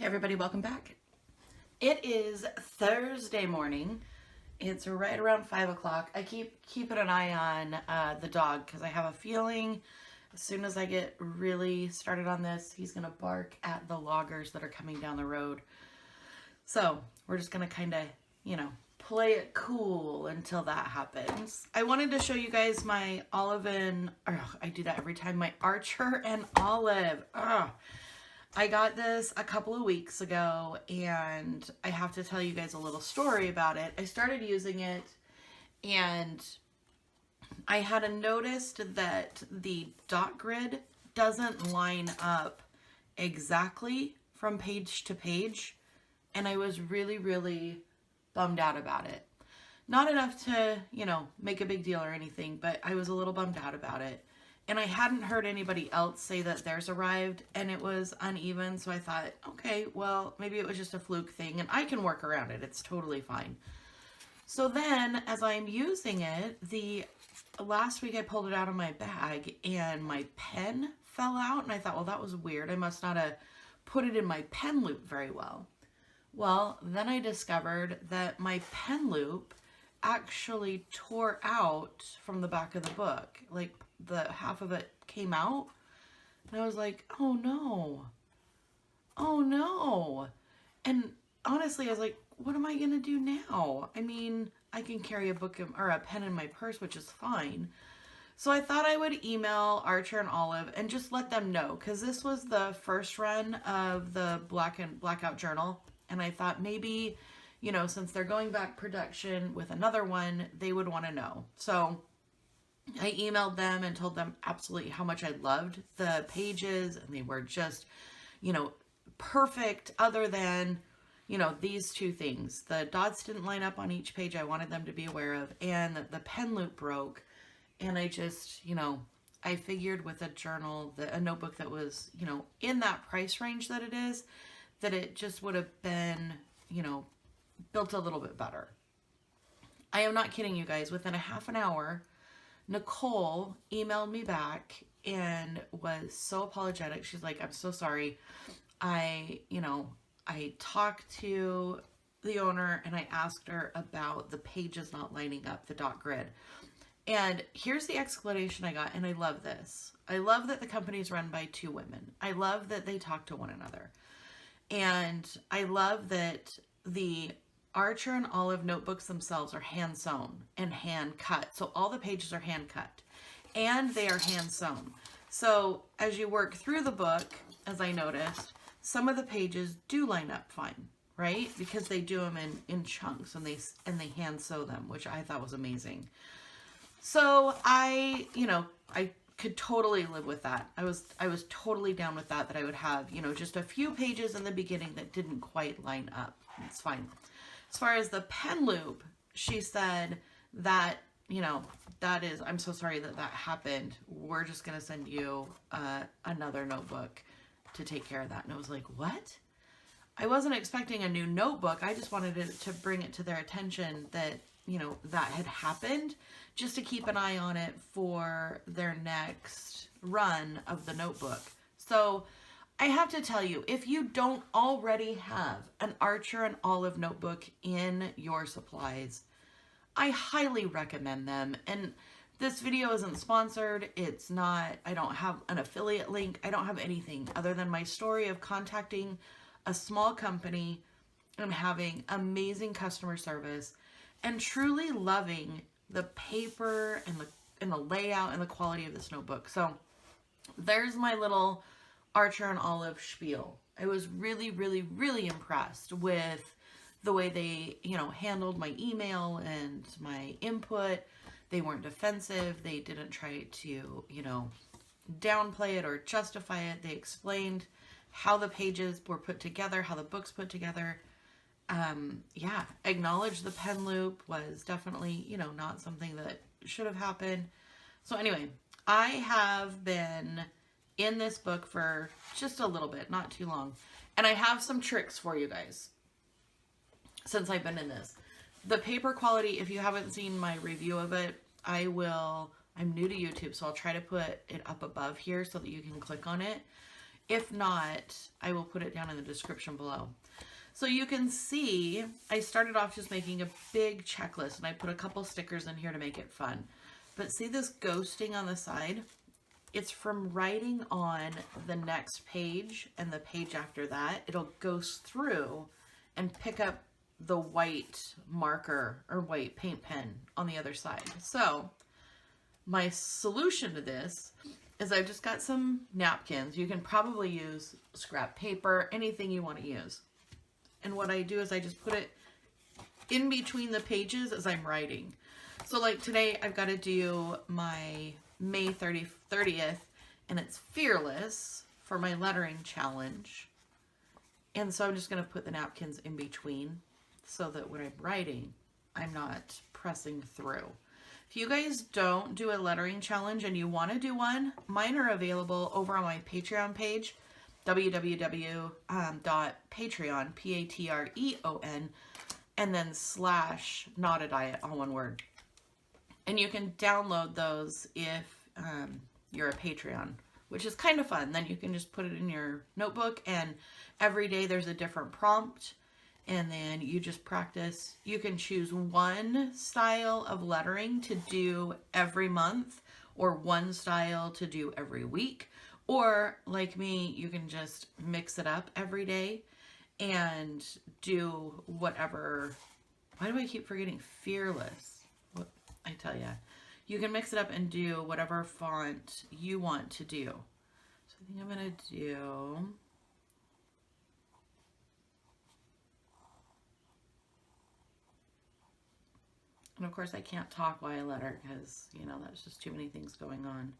Everybody, welcome back. It is Thursday morning. It's right around 5 o'clock. I keep keeping an eye on the dog because I have a feeling as soon as I get really started on this, he's going to bark at the loggers that are coming down the road. So we're just going to kind of, play it cool until that happens. I wanted to show you guys my I do that every time, my Archer and Olive. I got this a couple of weeks ago, and I have to tell you guys a little story about it. I started using it, and I had noticed that the dot grid doesn't line up exactly from page to page, and I was really, really bummed out about it. Not enough to, make a big deal or anything, but I was a little bummed out about it. And I hadn't heard anybody else say that theirs arrived and it was uneven. So I thought, okay, well, maybe it was just a fluke thing and I can work around it. It's totally fine. So then as I'm using it, last week I pulled it out of my bag and my pen fell out. And I thought, well, that was weird. I must not have put it in my pen loop very well. Well, then I discovered that my pen loop actually tore out from the back of the book. Like, the half of it came out, and I was like, oh no, and honestly I was like, what am I gonna do now? I mean, I can carry a book or a pen in my purse, which is fine. So I thought I would email Archer and Olive and just let them know, because this was the first run of the Blackout journal, and I thought maybe, since they're going back production with another one, they would want to know. So I emailed them and told them absolutely how much I loved the pages, and they were just, perfect, other than, these two things. The dots didn't line up on each page I wanted them to be aware of, and the pen loop broke. And I just, I figured with a journal, a notebook that was, in that price range that it is, that it just would have been, built a little bit better. I am not kidding you guys. Within a half an hour, Nicole emailed me back and was so apologetic. She's like, I'm so sorry. I talked to the owner and I asked her about the pages not lining up, the dot grid. And here's the explanation I got, and I love this. I love that the company is run by two women. I love that they talk to one another. And I love that the Archer and Olive notebooks themselves are hand sewn and hand cut. So all the pages are hand cut and they are hand sewn. So as you work through the book, as I noticed, some of the pages do line up fine, right? Because they do them in chunks and they hand sew them, which I thought was amazing. So I could totally live with that. I was totally down with that I would have, just a few pages in the beginning that didn't quite line up. It's fine. As far as the pen loop, she said that, I'm so sorry that happened. We're just going to send you another notebook to take care of that. And I was like, what? I wasn't expecting a new notebook. I just wanted to bring it to their attention that, that had happened, just to keep an eye on it for their next run of the notebook. So I have to tell you, if you don't already have an Archer and Olive notebook in your supplies, I highly recommend them. And this video isn't sponsored. It's not, I don't have an affiliate link. I don't have anything other than my story of contacting a small company and having amazing customer service and truly loving the paper and the layout and the quality of this notebook. So there's my little Archer and Olive spiel. I was really, really, really impressed with the way they, handled my email and my input. They weren't defensive. They didn't try to, downplay it or justify it. They explained how the pages were put together, how the book's put together. Acknowledge the pen loop was definitely, not something that should have happened. So anyway, I have been in this book for just a little bit, not too long. And I have some tricks for you guys since I've been in this. The paper quality, if you haven't seen my review of it, I'm new to YouTube, so I'll try to put it up above here so that you can click on it. If not, I will put it down in the description below. So you can see, I started off just making a big checklist, and I put a couple stickers in here to make it fun. But see this ghosting on the side? It's from writing on the next page and the page after that. It'll ghost through and pick up the white marker or white paint pen on the other side. So my solution to this is I've just got some napkins. You can probably use scrap paper, anything you want to use. And what I do is I just put it in between the pages as I'm writing. So like today I've got to do my May 30th, and it's Fearless for my lettering challenge. And so I'm just going to put the napkins in between so that when I'm writing, I'm not pressing through. If you guys don't do a lettering challenge and you want to do one, mine are available over on my Patreon page, www.patreon, Patreon, and then / Not a Diet, all one word. And you can download those if you're a Patreon, which is kind of fun. Then you can just put it in your notebook, and every day there's a different prompt, and then you just practice. You can choose one style of lettering to do every month, or one style to do every week, or like me, you can just mix it up every day and do whatever. Why do I keep forgetting Fearless? I tell ya, you can mix it up and do whatever font you want to do. So I think I'm going to do, and of course I can't talk while I letter because, you know, that's just too many things going on.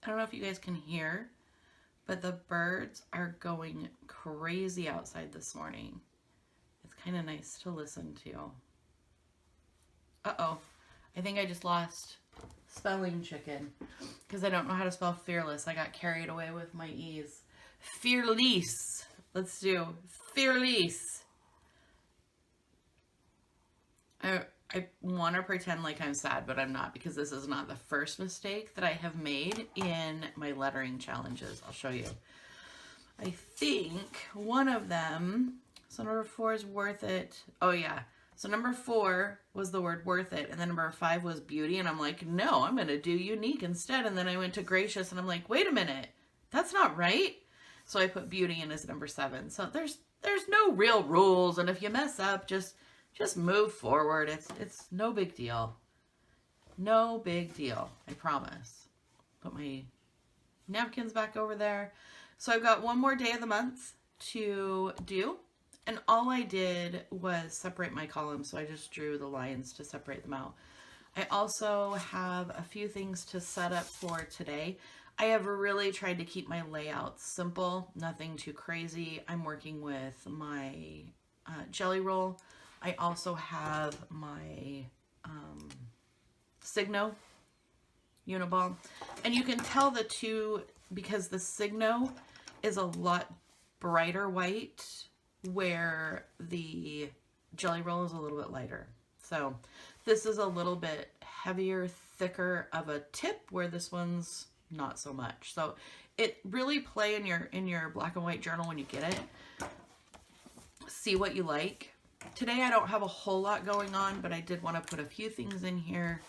I don't know if you guys can hear, but the birds are going crazy outside this morning. It's kind of nice to listen to. Uh-oh, I think I just lost spelling chicken because I don't know how to spell Fearless. I got carried away with my E's. Fearless. Let's do Fearless. I want to pretend like I'm sad, but I'm not, because this is not the first mistake that I have made in my lettering challenges. I'll show you. I think one of them, so number 4 is worth it. Oh yeah. So number 4 was the word worth it, and then number 5 was beauty, and I'm like, no, I'm going to do unique instead. And then I went to gracious, and I'm like, wait a minute, that's not right. So I put beauty in as number 7. So there's no real rules, and if you mess up, just move forward. It's no big deal. No big deal, I promise. Put my napkins back over there. So I've got one more day of the month to do, and all I did was separate my columns, so I just drew the lines to separate them out. I also have a few things to set up for today. I have really tried to keep my layout simple, nothing too crazy. I'm working with my jelly roll. I also have my Signo Uniball. And you can tell the two because the Signo is a lot brighter white where the jelly roll is a little bit lighter. So this is a little bit heavier, thicker of a tip where this one's not so much. So it really play in your black and white journal when you get it. See what you like. Today I don't have a whole lot going on, but I did want to put a few things in here.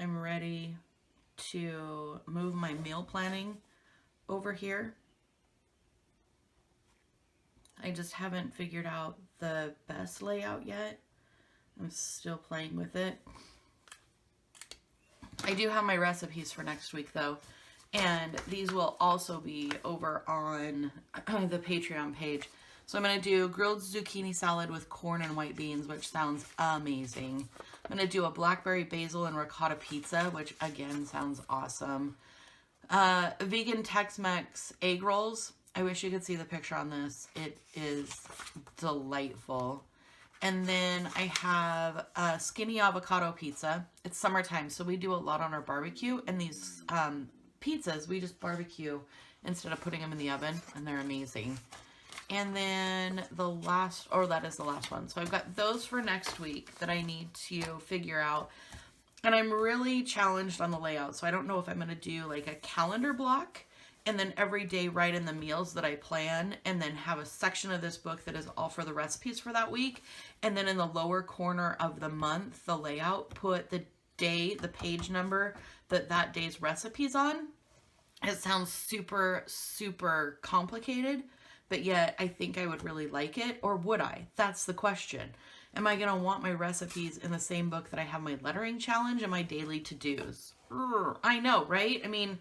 I'm ready to move my meal planning over here. I just haven't figured out the best layout yet. I'm still playing with it. I do have my recipes for next week though. And these will also be over on the Patreon page. So I'm going to do grilled zucchini salad with corn and white beans, which sounds amazing. I'm going to do a blackberry basil and ricotta pizza, which again sounds awesome. Vegan Tex-Mex egg rolls. I wish you could see the picture on this. It is delightful. And then I have a skinny avocado pizza. It's summertime, so we do a lot on our barbecue. And these pizzas, we just barbecue instead of putting them in the oven, and they're amazing. And then the last, or that is the last one. So I've got those for next week that I need to figure out. And I'm really challenged on the layout. So I don't know if I'm going to do like a calendar block and then every day write in the meals that I plan, and then have a section of this book that is all for the recipes for that week. And then in the lower corner of the month, the layout, put the day, the page number that day's recipe's on. It sounds super, super complicated, but yet I think I would really like it. Or would I? That's the question. Am I going to want my recipes in the same book that I have my lettering challenge and my daily to-dos? I know, right? I mean,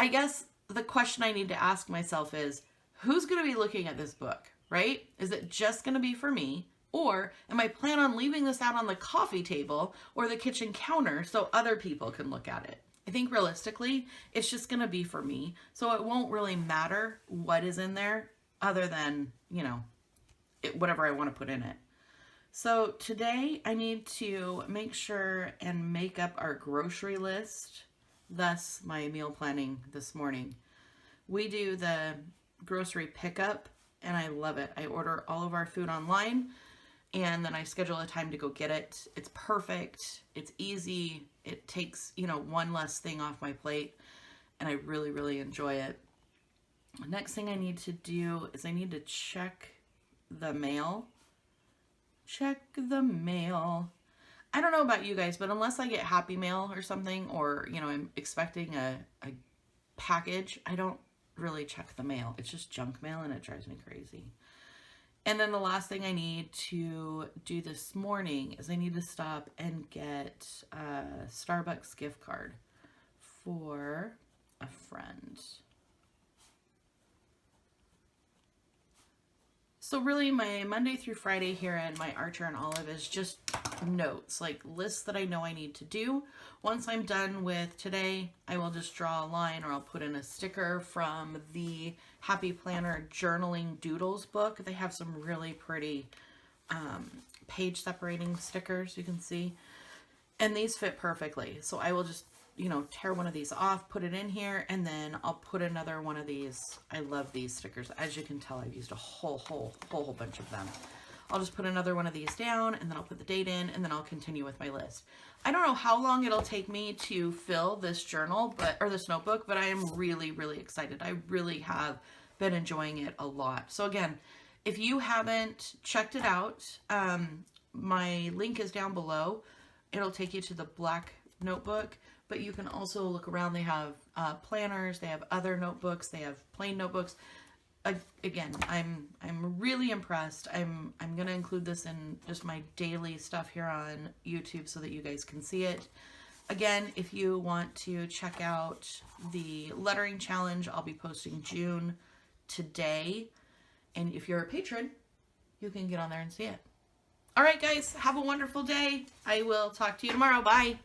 I guess the question I need to ask myself is, who's going to be looking at this book, right? Is it just going to be for me? Or am I planning on leaving this out on the coffee table or the kitchen counter so other people can look at it? I think realistically, it's just going to be for me. So it won't really matter what is in there other than, you know, whatever I want to put in it. So today I need to make sure and make up our grocery list. Thus my meal planning this morning. We do the grocery pickup and I love it. I order all of our food online and then I schedule a time to go get it. It's perfect. It's easy. It takes, you know, one less thing off my plate and I really, really enjoy it. Next thing I need to do is I need to check the mail. Check the mail. I don't know about you guys, but unless I get Happy Mail or something, or, you know, I'm expecting a package, I don't really check the mail. It's just junk mail and it drives me crazy. And then the last thing I need to do this morning is I need to stop and get a Starbucks gift card for a friend. So really my Monday through Friday here in my Archer and Olive is just notes, like lists that I know I need to do. Once I'm done with today, I will just draw a line or I'll put in a sticker from the Happy Planner Journaling Doodles book. They have some really pretty page separating stickers you can see. And these fit perfectly. So I will just, you know, tear one of these off, put it in here, and then I'll put another one of these. I love these stickers. As you can tell, I've used a whole bunch of them. I'll just put another one of these down, and then I'll put the date in, and then I'll continue with my list. I don't know how long it'll take me to fill this journal, or this notebook, but I am really, really excited. I really have been enjoying it a lot. So again, if you haven't checked it out, my link is down below. It'll take you to the black notebook. But you can also look around. They have planners, they have other notebooks, they have plain notebooks. Again, I'm really impressed. I'm gonna include this in just my daily stuff here on YouTube so that you guys can see it. Again, if you want to check out the lettering challenge, I'll be posting June today. And if you're a patron, you can get on there and see it. All right, guys, have a wonderful day. I will talk to you tomorrow. Bye.